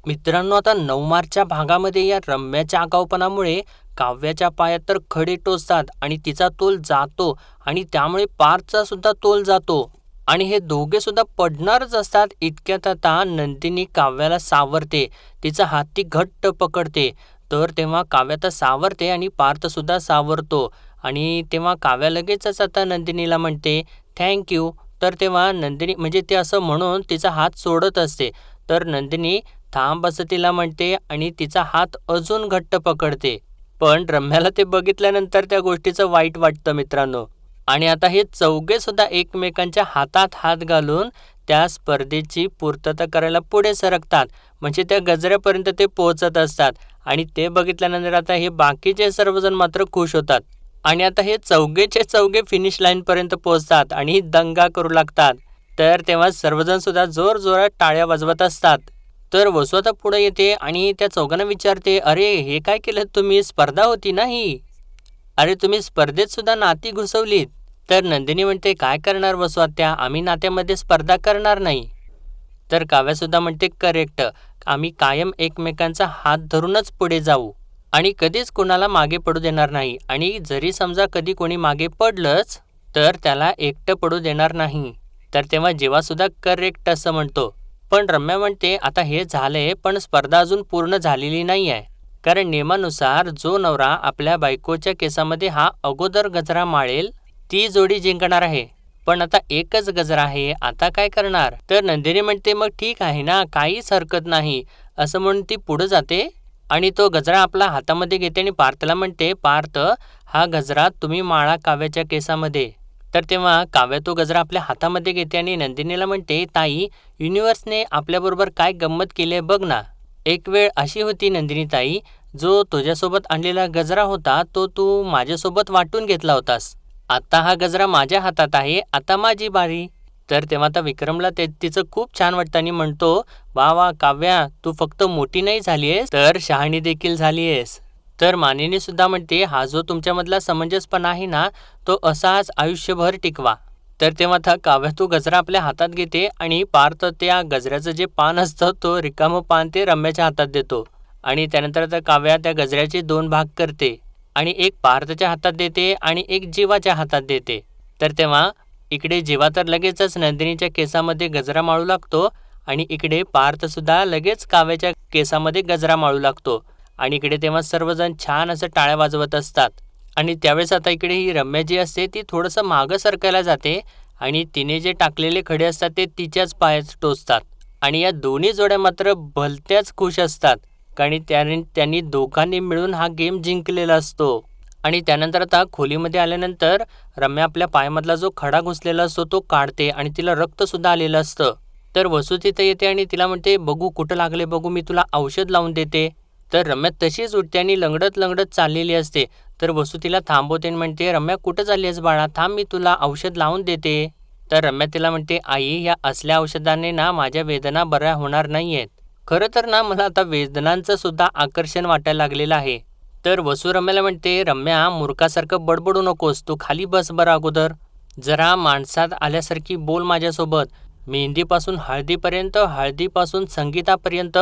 मित्रांनो, आता 9 मार्चच्या भागामध्ये या रम्याच्या आगाऊपणामुळे काव्याच्या पायात तर खडे टोचतात आणि तिचा तोल जातो आणि त्यामुळे पार्थचा सुद्धा तोल जातो आणि हे दोघे सुद्धा पडणारच असतात. इतक्यात आता नंदिनी काव्याला सावरते, तिचा हात ती घट्ट पकडते. तर तेव्हा काव्या तर सावरते आणि पार्थ सुद्धा सावरतो आणि तेव्हा काव्या लगेचच आता नंदिनीला म्हणते थँक. तर तेव्हा नंदिनी म्हणजे ते असं म्हणून तिचा हात सोडत असते. तर नंदिनी थांब असं तिला म्हणते आणि तिचा हात अजून घट्ट पकडते. पण रम्याला ते बघितल्यानंतर त्या गोष्टीचं वाईट वाटतं मित्रांनो. आणि आता हे चौघे सुद्धा एकमेकांच्या हातात हात घालून त्या स्पर्धेची पूर्तता करायला पुढे सरकतात. म्हणजे त्या गजऱ्यापर्यंत ते पोहोचत असतात आणि ते बघितल्यानंतर आता हे बाकीचे सर्वजण मात्र खुश होतात. आणि आता हे चौघेचे चौघे फिनिश लाईनपर्यंत पोहोचतात आणि दंगा करू लागतात. तर तेव्हा सर्वजण सुद्धा जोरजोरात टाळ्या वाजवत असतात. तर वसू आता पुढे येते आणि त्या चौघांना विचारते, अरे हे काय केलं तुम्ही? स्पर्धा होती ना ही? अरे तुम्ही स्पर्धेत सुद्धा नाती घुसवलीत. तर नंदिनी म्हणते काय करणार वसू आत्या, आम्ही नात्यामध्ये स्पर्धा करणार नाही. तर काव्या सुद्धा म्हणते करेक्ट, आम्ही कायम एकमेकांचा हात धरूनच पुढे जाऊ आणि कधीच कोणाला मागे पडू देणार नाही. आणि जरी समजा कधी कोणी मागे पडलंच तर त्याला एकटं पडू देणार नाही. तर तेव्हा जेव्हा सुद्धा करेक्ट असं म्हणतो. पण रम्या म्हणते आता हे झालंय पण स्पर्धा अजून पूर्ण झालेली नाही आहे. कारण नियमानुसार जो नवरा आपल्या बायकोच्या केसामध्ये हा अगोदर गजरा माळेल ती जोडी जिंकणार आहे. पण आता एकच गजरा आहे, आता काय करणार? तर नंदिनी म्हणते मग ठीक आहे ना, काहीच हरकत नाही असं म्हणून ती पुढे जाते आणि तो गजरा आपला हातामध्ये घेते आणि पार्थला म्हणते पार्थ, हा गजरा तुम्ही माळा काव्याच्या केसामध्ये. तर तेव्हा काव्या तो गजरा आपल्या हातामध्ये घेते आणि नंदिनीला म्हणते ताई, युनिव्हर्सने आपल्याबरोबर काय गंमत केली आहे बघ ना. एक वेळ अशी होती नंदिनी ताई, जो तुझ्यासोबत आणलेला गजरा होता तो तू माझ्यासोबत वाटून घेतला होतास. आता हा गजरा माझ्या हातात आहे, आता माझी बारी. तर तेव्हा आता विक्रमला ते तिचं खूप छान वाटतं आणि म्हणतो वा वा काव्या, तू फक्त मोठी नाही झालीयस तर शहाणी देखील झालीयस. तर मानिनी सुद्धा म्हणते हा जो तुमच्यामधला समंजसपणा आहे ना, तो असाच आयुष्यभर टिकवा. तर तेव्हा आता काव्या तो गजरा आपल्या हातात घेते आणि पार्थ त्या गजऱ्याचं जे पान असतं तो रिकामं पान ते रम्याच्या हातात देतो. आणि त्यानंतर आता काव्या त्या गजऱ्याचे 2 भाग करते आणि एक पार्थच्या हातात देते आणि एक जीवाच्या हातात देते. तर तेव्हा इकडे जीवा तर लगेचच नंदिनीच्या केसामध्ये गजरा माळू लागतो आणि इकडे पार्थ सुद्धा लगेच काव्याच्या केसामध्ये गजरा माळू लागतो. आणि इकडे तेव्हा सर्वजण छान असं टाळ्या वाजवत असतात. आणि त्यावेळेस आता इकडे ही रम्या जी असते ती थोडंसं मागं सरकायला जाते आणि तिने जे टाकलेले खडे असतात ते तिच्याच पायात टोचतात. आणि या दोन्ही जोड्या मात्र भलत्याच खुश असतात कारण त्यांनी दोघांनी मिळून हा गेम जिंकलेला असतो. आणि त्यानंतर आता खोलीमध्ये आल्यानंतर रम्या आपल्या पायामधला जो खडा घुसलेला असतो तो काढते आणि तिला रक्तसुद्धा आलेलं असतं. तर वसू तिथं येते आणि तिला म्हणते बघू कुठं लागले बघू, मी तुला औषध लावून देते. तर रम्या तशीच उठते आणि लंगडत लंगडत चाललेली असते. तर वसू तिला थांबवते आणि म्हणते रम्या कुठं चालली आहेस बाळा, थांब मी तुला औषध लावून देते. तर रम्या तिला म्हणते आई, या असल्या औषधाने ना माझ्या वेदना बऱ्या होणार नाही आहेत. खरं तर ना मला आता वेदनांचं सुद्धा आकर्षण वाटायला लागलेलं आहे. तर वसू रम्याला म्हणते रम्या मूर्खासारखं बडबडू नकोस, तू खाली बस बरं अगोदर. जरा माणसात आल्यासारखी बोल माझ्यासोबत. मेहंदीपासून हळदीपर्यंत, हळदीपासून संगीतापर्यंत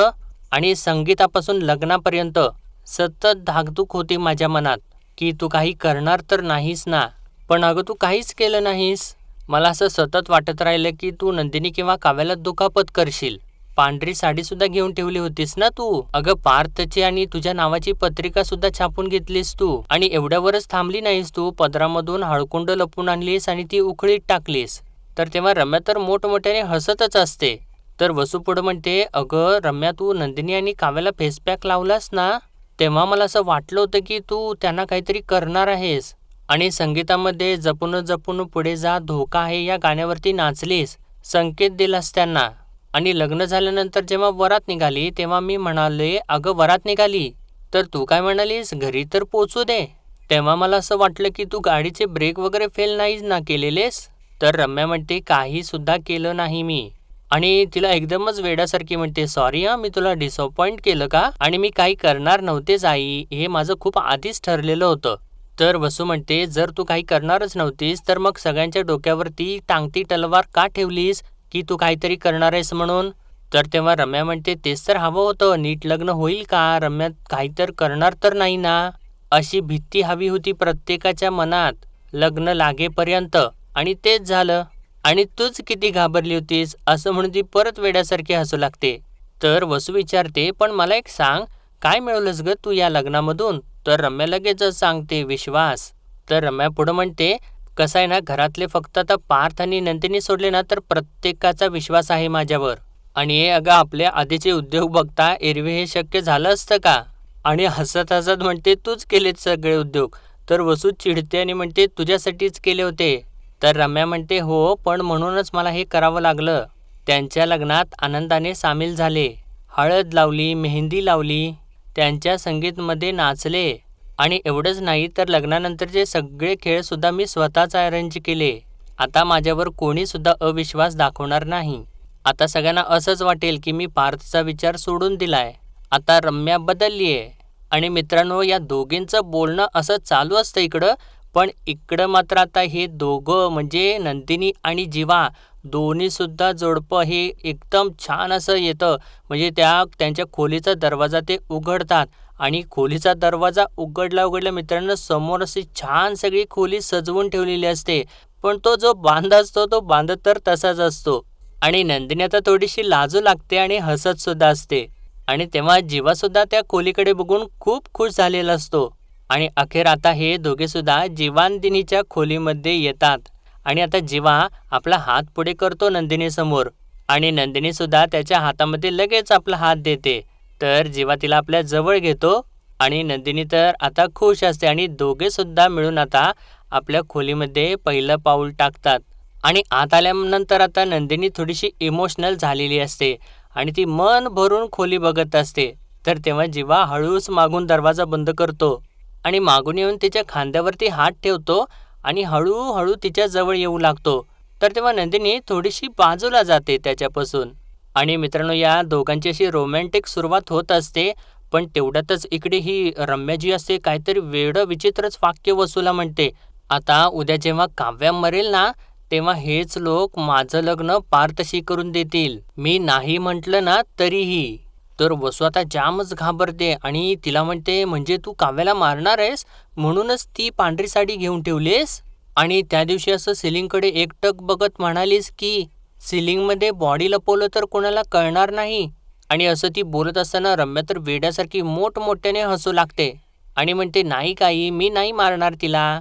आणि संगीतापासून लग्नापर्यंत सतत धाकधूक होती माझ्या मनात की तू काही करणार तर नाहीस ना. पण अगं तू काहीच केलं नाहीस. मला असं सतत वाटत राहिलं की तू नंदिनी किंवा काव्याला दुखापत करशील. पांढरी साडीसुद्धा घेऊन ठेवली होतीस ना तू. अगं पार्थची आणि तुझ्या नावाची पत्रिका सुद्धा छापून घेतलीस तू. आणि एवढ्यावरच थांबली नाहीस तू, पदरामधून हळकुंड लपून आणलीस आणि ती उखळीत टाकलीस. तर तेव्हा रम्या तर मोठमोठ्याने हसतच असते. तर वसू पुढं म्हणते अगं रम्या, तू नंदिनी आणि काव्याला फेसपॅक लावलास ना, तेव्हा मला असं वाटलं होतं की तू त्यांना काहीतरी करणार आहेस. आणि संगीतामध्ये जपून जपून पुढे जा धोका आहे या गाण्यावरती नाचलीस, संकेत दिलास त्यांना. आणि लग्न झाल्यानंतर जेव्हा वरात निघाली तेव्हा मी म्हणाले अगं वरात निघाली तर तू काय म्हणालीस घरी तर पोचू दे. तेव्हा मला असं वाटलं की तू गाडीचे ब्रेक वगैरे फेल नाहीच ना केलेलेस. तर रम्या म्हणते काही सुद्धा केलं नाही मी. आणि तिला एकदमच वेड्यासारखी म्हणते सॉरी हां, मी तुला डिसअपॉइंट केलं का? आणि मी काही करणार नव्हतेच आई, हे माझं खूप आधीच ठरलेलं होतं. तर वसू म्हणते जर तू काही करणारच नव्हतीस तर मग सगळ्यांच्या डोक्यावरती टांगती तलवार का ठेवलीस की तू काहीतरी करणार आहेस म्हणून? तर तेव्हा रम्या म्हणते, तेच तर हवं होतं. नीट लग्न होईल का? रम्या काही तर करणार तर नाही ना? अशी भीती हवी होती प्रत्येकाच्या मनात लग्न लागेपर्यंत. आणि तेच झालं. आणि तूच किती घाबरली होतीस, असं म्हणून ती परत वेड्यासारखी हसू लागते. तर वसू विचारते, पण मला एक सांग, काय मिळवलंस ग तू या लग्नामधून? तर रम्या लगेचच सांगते, विश्वास. तर रम्या पुढं म्हणते, कसं आहे ना, घरातले फक्त आता पार्थ आणि नंदिनी सोडले ना, तर प्रत्येकाचा विश्वास आहे माझ्यावर. आणि हे अगं आपले आधीचे उद्योग बघता एरवी हे शक्य झालं असतं का? आणि हसत हसत म्हणते, तूच केलेत सगळे उद्योग. तर वसू चिडते आणि म्हणते, तुझ्यासाठीच केले होते. तर रम्या म्हणते, हो, पण म्हणूनच मला हे करावं लागलं. त्यांच्या लग्नात आनंदाने सामील झाले. हळद लावली, मेहंदी लावली, त्यांच्या संगीतमध्ये नाचले. आणि एवढंच नाही तर लग्नानंतरचे सगळे खेळसुद्धा मी स्वतःच अरेंज केले. आता माझ्यावर कोणीसुद्धा अविश्वास दाखवणार नाही. आता सगळ्यांना असंच वाटेल की मी पार्थचा विचार सोडून दिलाय. आता रम्या बदलली आहे. आणि मित्रांनो, या दोघींचं बोलणं असं चालू असतं इकडं, पण इकडं मात्र आता हे दोघं म्हणजे नंदिनी आणि जीवा दोन्हीसुद्धा जोडपं हे एकदम छान असं येतं. म्हणजे त्यांच्या खोलीचा दरवाजा ते उघडतात आणि खोलीचा दरवाजा उघडल्या मित्रांनो, समोर अशी छान सगळी खोली सजवून ठेवलेली असते. पण तो जो बांध असतो तो बांध तर तसाच असतो. आणि नंदिनी आता थोडीशी लाजू लागते आणि हसत सुद्धा असते. आणि तेव्हा जीवासुद्धा त्या खोलीकडे बघून खूप खुश झालेला असतो. आणि अखेर आता हे दोघे सुद्धा जीवानदिनीच्या खोलीमध्ये येतात. आणि आता जीवा आपला हात पुढे करतो नंदिनीसमोर आणि नंदिनी सुद्धा त्याच्या हातामध्ये लगेच आपला हात देते. तर जीवा तिला आपल्या जवळ घेतो आणि नंदिनी तर आता खुश असते आणि दोघे सुद्धा मिळून आता आपल्या खोलीमध्ये पहिलं पाऊल टाकतात. आणि आत आल्यानंतर आता नंदिनी थोडीशी इमोशनल झालेली असते आणि ती मन भरून खोली बघत असते. तर तेव्हा जीवा हळूच मागून दरवाजा बंद करतो आणि मागून येऊन तिच्या खांद्यावरती हात ठेवतो आणि हळूहळू तिच्या जवळ येऊ लागतो. तर तेव्हा नंदिनी थोडीशी बाजूला जाते त्याच्यापासून. आणि मित्रांनो, या दोघांची अशी रोमॅन्टिक सुरुवात होत असते. पण तेवढ्यातच इकडे ही रम्या जी असते काहीतरी वेडं विचित्रच वाक्य वसूला म्हणते, आता उद्या जेव्हा काव्या मरेल ना, तेव्हा हेच लोक माझं लग्न पार्थशी करून देतील, मी नाही म्हटलं ना तरीही. तर वसू आता जामच घाबरते आणि तिला म्हणते, म्हणजे तू काव्याला मारणार आहेस म्हणूनच ती पांढरी साडी घेऊन ठेवलीस? आणि त्या दिवशी असं सिलिंगकडे एकटक बघत म्हणालीस की सिलिंगमध्ये बॉडी लपवलं तर कोणाला कळणार नाही. आणि असं ती बोलत असताना रम्या तर वेड्यासारखी मोठमोठ्याने हसू लागते आणि म्हणते, नाही काही, मी नाही मारणार तिला.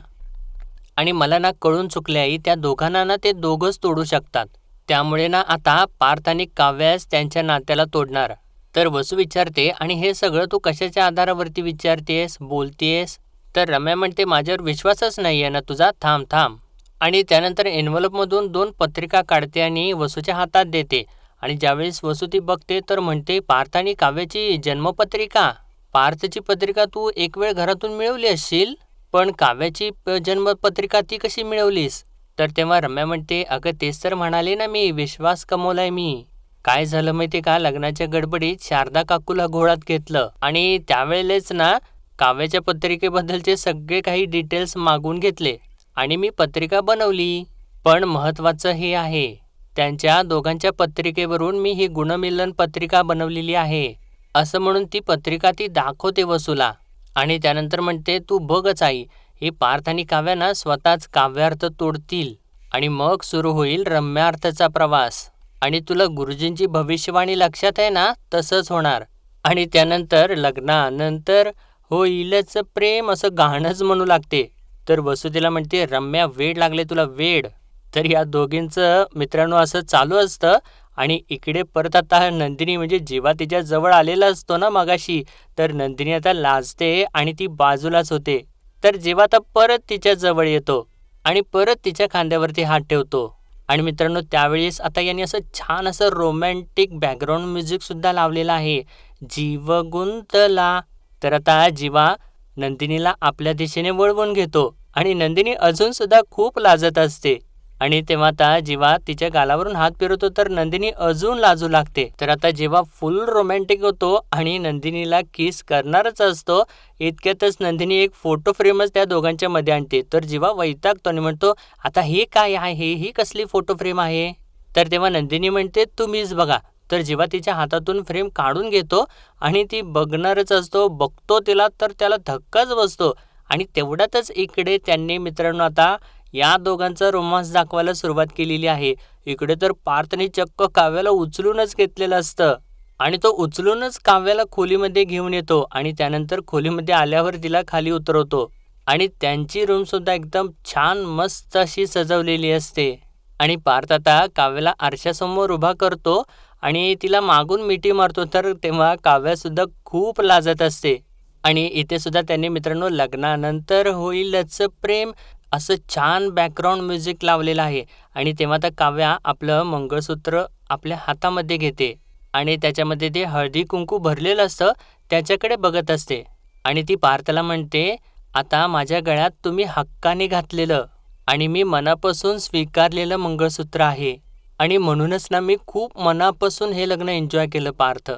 आणि मला ना कळून चुकले आई, त्या दोघांना ना ते दोघंच तोडू शकतात. त्यामुळे ना आता पार्थ आणि काव्यास त्यांच्या नात्याला तोडणार. तर वसू विचारते, आणि हे सगळं तू कशाच्या आधारावरती विचारतेस, बोलतेस? तर रम्या म्हणते, माझ्यावर विश्वासच नाही आहे ना तुझा, थांब थांब. आणि त्यानंतर एन्व्हलपमधून 2 पत्रिका काढते आणि वसूच्या हातात देते. आणि ज्यावेळेस वसू ती बघते तर म्हणते, पार्थ आणि काव्याची जन्मपत्रिका. पार्थची पत्रिका तू एक वेळ घरातून मिळवली असशील, पण काव्याची जन्मपत्रिका ती कशी मिळवलीस? तर तेव्हा रम्या म्हणते, अगं तेच तर म्हणाले ना मी, विश्वास कमवलाय मी. काय झालं माहिती का, लग्नाच्या गडबडीत शारदा काकूला घोळात घेतलं आणि त्यावेळेस ना काव्याच्या पत्रिकेबद्दलचे सगळे काही डिटेल्स मागून घेतले आणि मी पत्रिका बनवली. पण महत्त्वाचं हे आहे, त्यांच्या दोघांच्या पत्रिकेवरून मी ही गुणमिलन पत्रिका बनवलेली आहे, असं म्हणून ती पत्रिका ती दाखवते वसूला. आणि त्यानंतर म्हणते, तू बघच आई, हे पार्थ आणि काव्या ना स्वतःच काव्यार्थ तोडतील आणि मग सुरू होईल रम्यार्थचा प्रवास. आणि तुला गुरुजींची भविष्यवाणी लक्षात आहे ना, तसंच होणार. आणि त्यानंतर लग्नानंतर होईलच प्रेम, असं गाणंच म्हणू लागते. तर वसू तिला म्हणते, रम्या वेड लागले तुला, वेड. तर या दोघींचं मित्रांनो असं चालू असतं. आणि इकडे परत आता नंदिनी म्हणजे जेव्हा तिच्या जवळ आलेला असतो ना मगाशी, तर नंदिनी आता लाजते आणि ती बाजूलाच होते. तर जेव्हा आता परत तिच्या जवळ येतो आणि परत तिच्या खांद्यावरती हात ठेवतो. आणि मित्रांनो, त्यावेळेस आता यांनी असं छान असं रोमॅन्टिक बॅकग्राऊंड म्युझिकसुद्धा लावलेलं आहे, जीव गुंतला. तर आता जीवा नंदिनीला आपल्या दिशेने वळवून घेतो आणि नंदिनी अजूनसुद्धा खूप लाजत असते. आणि तेव्हा आता जेव्हा तिच्या गालावरून हात फिरवतो तर नंदिनी अजून लाजू लागते. तर आता जेव्हा फुल रोमॅन्टिक होतो आणि नंदिनीला किस करणारच असतो, इतक्यातच नंदिनी एक फोटो फ्रेमच त्या दोघांच्या मध्ये आणते. तर जेव्हा वैतागतो आणि म्हणतो, आता हे काय आहे, ही कसली फोटो फ्रेम आहे? तर तेव्हा नंदिनी म्हणते, तुम्हीच बघा. तर जीवा तिच्या हातातून फ्रेम काढून घेतो आणि ती बघणारच असतो. बघतो तिला तर त्याला धक्काच बसतो. आणि तेवढ्यातच इकडे त्यांनी मित्रांनो आता या दोघांचा रोमांस दाखवायला सुरुवात केलेली आहे. इकडे तर पार्थने चक्क काव्याला उचलूनच घेतलेलं असतं आणि तो उचलूनच काव्याला खोलीमध्ये घेऊन येतो आणि त्यानंतर खोलीमध्ये आल्यावर तिला खाली उतरवतो आणि त्यांची रूमसुद्धा एकदम छान मस्त अशी सजवलेली असते. आणि पार्थ आता काव्याला आरशासमोर उभा करतो आणि तिला मागून मिठी मारतो. तर तेव्हा काव्यासुद्धा खूप लाजत असते. आणि इथे सुद्धा त्यांनी मित्रांनो लग्नानंतर होईलच प्रेम असं छान बॅकग्राऊंड म्युझिक लावलेलं आहे. आणि तेव्हा आता काव्या आपलं मंगळसूत्र आपल्या हातामध्ये घेते आणि त्याच्यामध्ये ते हळदी कुंकू भरलेलं असतं त्याच्याकडे बघत असते. आणि ती पार्थला म्हणते, आता माझ्या गळ्यात तुम्ही हक्काने घातलेलं आणि मी मनापासून स्वीकारलेलं मंगळसूत्र आहे आणि म्हणूनच ना मी खूप मनापासून हे लग्न एन्जॉय केलं पार्थ.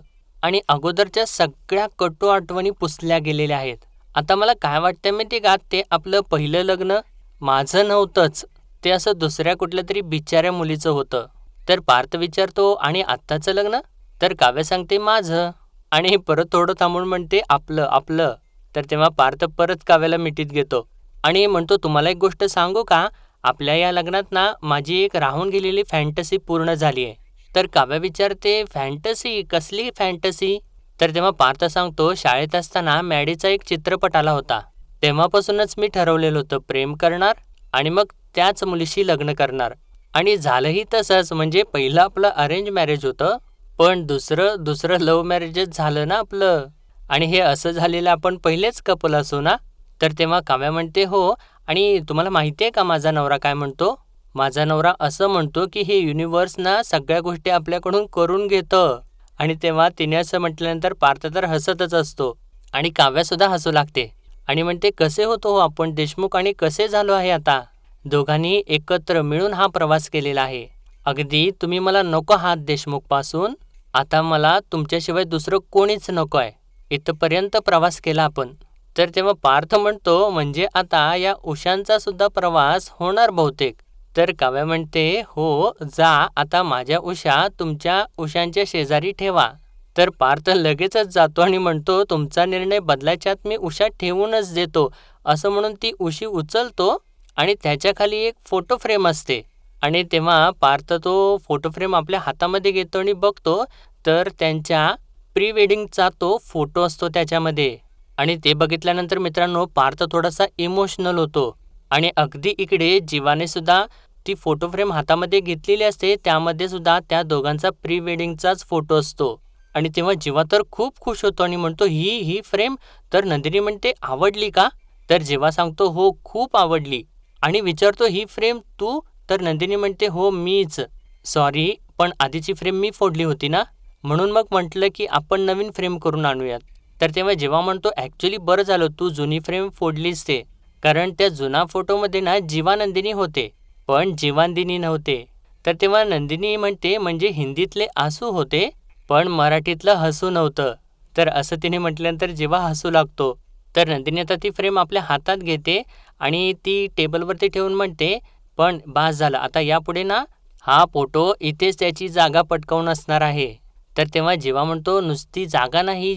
आणि अगोदरच्या सगळ्या कटू आठवणी पुसल्या गेलेल्या आहेत. आता मला काय वाटतंय माहिती का, ते आपलं पहिलं लग्न माझं नव्हतंच, ते असं दुसऱ्या कुठल्या तरी बिचाऱ्या मुलीचं होतं. तर पार्थ विचारतो, आणि आत्ताचं लग्न? तर काव्य सांगते माझं. आणि परत थोडं थांबून म्हणते आपलं आपलं. तर तेव्हा पार्थ परत काव्याला मिठीत घेतो आणि म्हणतो, तुम्हाला एक गोष्ट सांगू का, आपल्या या लग्नात ना माझी एक राहून गेलेली फॅन्टसी पूर्ण झाली आहे. तर काव्य विचारते, फॅन्टसी? कसली फॅन्टसी? तर तेव्हा पार्थ सांगतो, शाळेत असताना मॅडीचा एक चित्रपट आला होता. तेव्हापासूनच मी ठरवलेलं होतं प्रेम करणार आणि मग त्याच मुलीशी लग्न करणार. आणि झालंही तसंच. म्हणजे पहिलं आपलं अरेंज मॅरेज होतं, पण दुसरं लव्ह मॅरेजच झालं ना आपलं. आणि हे असं झालेलं आपण पहिलेच कपल असू ना. तर तेव्हा काव्या म्हणते, हो. आणि तुम्हाला माहिती आहे का माझा नवरा काय म्हणतो? माझा नवरा असं म्हणतो की हे युनिव्हर्स ना सगळ्या गोष्टी आपल्याकडून करून घेतं. आणि तेव्हा तिने असं म्हटल्यानंतर पार्थ तर हसतच असतो आणि काव्यासुद्धा हसू लागते आणि म्हणते, कसे होतो हो आपण देशमुख आणि कसे झालो आहे आता. दोघांनी एकत्र मिळून हा प्रवास केलेला आहे. अगदी तुम्ही मला नको आहात देशमुखपासून, आता मला तुमच्याशिवाय दुसरं कोणीच नको आहे. इथपर्यंत प्रवास केला आपण. तर तेव्हा पार्थ म्हणतो, म्हणजे आता या उशांचा सुद्धा प्रवास होणार बहुतेक. तर काव्या म्हणते, हो जा, आता माझ्या उशा तुमच्या उशांच्या शेजारी ठेवा. तर पार्थ लगेचच जातो आणि म्हणतो, तुमचा निर्णय बदलायच्यात मी उशा ठेवूनच देतो. असं म्हणून ती उशी उचलतो आणि त्याच्या खाली एक फोटो फ्रेम असते. आणि तेव्हा पार्थ तो फोटो फ्रेम आपल्या हातामध्ये घेतो आणि बघतो, तर त्यांच्या प्री वेडिंगचा तो फोटो असतो त्याच्यामध्ये. आणि ते बघितल्यानंतर मित्रांनो पार्थ थोडासा इमोशनल होतो. आणि अगदी इकडे जीवाने सुद्धा ती फोटो फ्रेम हातामध्ये घेतलेली असते, त्यामध्ये सुद्धा त्या दोघांचा प्री वेडिंगचाच फोटो असतो. आणि तेव्हा जीवा तर खूप खुश होतो आणि म्हणतो, ही फ्रेम? तर नंदिनी म्हणते, आवडली का? तर जीवा सांगतो, हो खूप आवडली. आणि विचारतो, ही फ्रेम तू? तर नंदिनी म्हणते, हो मीच. सॉरी, पण आधीची फ्रेम मी फोडली होती ना, म्हणून मग म्हटलं की आपण नवीन फ्रेम करून आणूयात. तर तेव्हा जेव्हा म्हणतो, ॲक्च्युली बरं झालं तू जुनी फ्रेम फोडलीच ते, कारण त्या जुना फोटोमध्ये ना जीवा नंदिनी होते पण जीवानंदिनी नव्हते. तर तेव्हा नंदिनी म्हणते, म्हणजे हिंदीतले आसू होते पण मराठीतलं हसू नव्हतं. तर असं तिने म्हटल्यानंतर जीवा हसू लागतो. तर नंदिनी आता ती फ्रेम आपल्या हातात घेते आणि ती टेबलवरती ठेवून म्हणते, पण बास झालं, आता यापुढे ना हा फोटो इथेच त्याची जागा पटकावून असणार आहे. तर तेव्हा जीवा म्हणतो, नुसती जागा नाही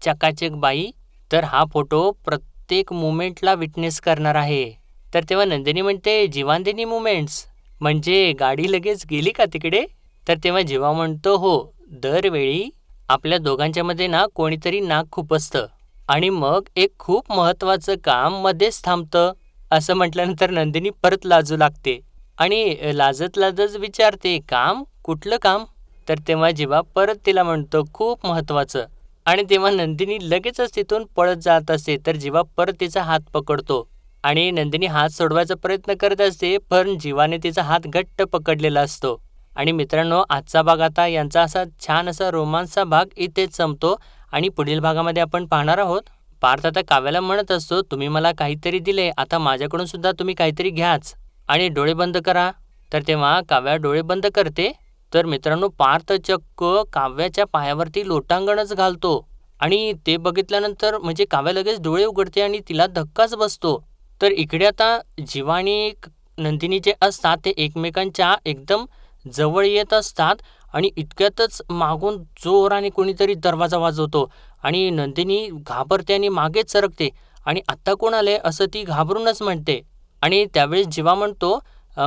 चकाचक बाई, तर हा फोटो प्रत्येक मुमेंटला विटनेस करणार आहे. तर तेव्हा नंदिनी म्हणते, जीवांदिनी मुमेंट्स म्हणजे गाडी लगेच गेली का तिकडे? तर तेव्हा जीवा म्हणतो, हो, दरवेळी आपल्या दोघांच्यामध्ये ना कोणीतरी नाक खुपसतं आणि मग एक खूप महत्त्वाचं काम मध्येच थांबतं. असं म्हटल्यानंतर नंदिनी परत लाजू लागते आणि लाजत लाजत विचारते, काम? कुठलं काम? तर तेव्हा जीवा परत तिला म्हणतो, खूप महत्त्वाचं. आणि तेव्हा नंदिनी लगेचच तिथून पळत जात असते. तर जीवा परत तिचा हात पकडतो आणि नंदिनी हात सोडवायचा प्रयत्न करत असते, पण जीवाने तिचा हात घट्ट पकडलेला असतो. आणि मित्रांनो, आजचा भाग आता यांचा असा छान असा रोमांसचा भाग इथेच संपतो आणि पुढील भागामध्ये आपण पाहणार आहोत. पार्थ आता काव्याला म्हणत असतो, तुम्ही मला काहीतरी दिले, आता माझ्याकडून सुद्धा तुम्ही काहीतरी घ्याच आणि डोळे बंद करा. तर तेव्हा काव्या डोळे बंद करते. तर मित्रांनो, पार्थ चक्क काव्याच्या पायावरती लोटांगणच घालतो आणि ते बघितल्यानंतर म्हणजे काव्या लगेच डोळे उघडते आणि तिला धक्काच बसतो. तर इकडे आता जीवा आणि नंदिनी जे असतात ते एकमेकांच्या एकदम जवळ येत असतात आणि इतक्यातच मागून जोराने कोणीतरी दरवाजा वाजवतो आणि नंदिनी घाबरते आणि मागेच सरकते आणि आत्ता कोण आलंय असं ती घाबरूनच म्हणते. आणि त्यावेळेस जीवा म्हणतो,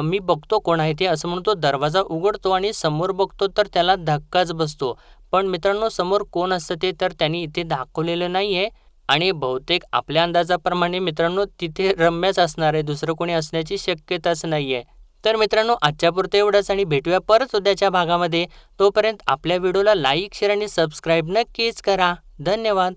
मी बघतो कोण आहे ते, असं म्हणून तो दरवाजा उघडतो आणि समोर बघतो तर त्याला धक्काच बसतो. पण मित्रांनो, समोर कोण असतं ते तर त्यांनी इथे दाखवलेलं नाहीये आणि बहुतेक आपल्या अंदाजाप्रमाणे मित्रांनो तिथे रम्याच असणार आहे. दुसरं कोणी असण्याची शक्यताच नाहीये. तर मित्रांनो, आजच्यापुरतं एवढंच आणि भेटूया परत उद्याच्या भागामध्ये. तोपर्यंत आपल्या व्हिडिओला लाईक, शेअर आणि सबस्क्राईब नक्कीच करा. धन्यवाद.